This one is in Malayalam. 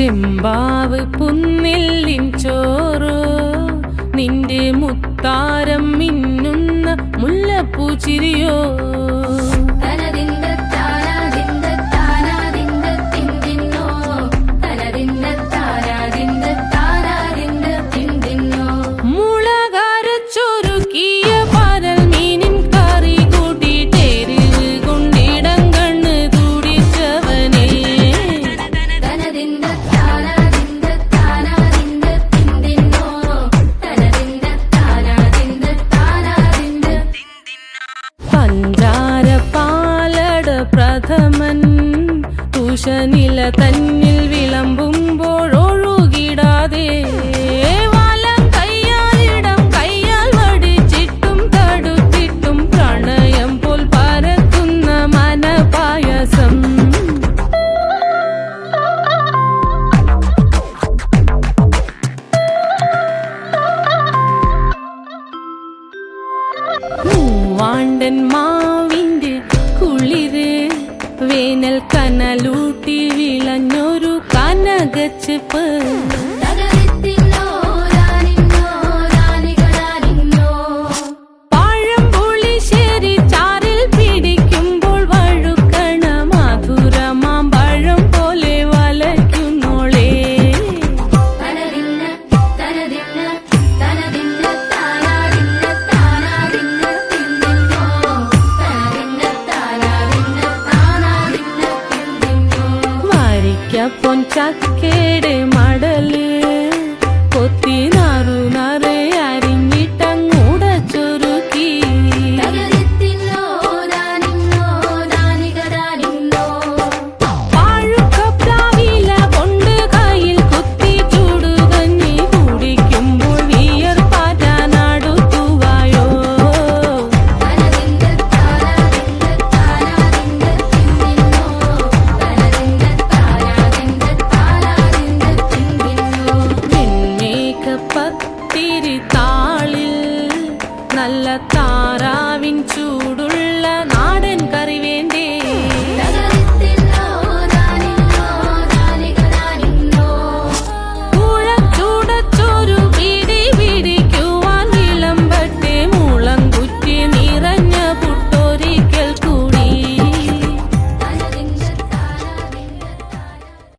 ചെമ്പാവ് പുന്നെല്ലിൻ ചോറോ നിന്റെ മുത്താരം മിന്നുന്ന മുല്ലപ്പൂ ചിരിയോ പ്രഥമൻ തുഷനില തന്നിൽ വിളമ്പുമ്പോഴൊഴുകിടാതെ വലം കയ്യാലിടം കയ്യാൽ വടിച്ചിട്ടും തടുത്തിട്ടും പ്രണയം പോൽ പരത്തുന്ന മനപായസം മൂവാണ്ടൻ മാവിന്റെ കുളിര് വേനൽ കനലൂട്ടി വിളഞ്ഞൊരു കനകച്ചെപ്പ് പഴംപുളിശ്ശേരി ചാറിൽ പിടിക്കുമ്പോൾ വഴുക്കണ മധുരമാം പഴം പോലെ വലയ്ക്കുന്നോളേ പൊൻചക്കയുടെ മടല് കൊത്തി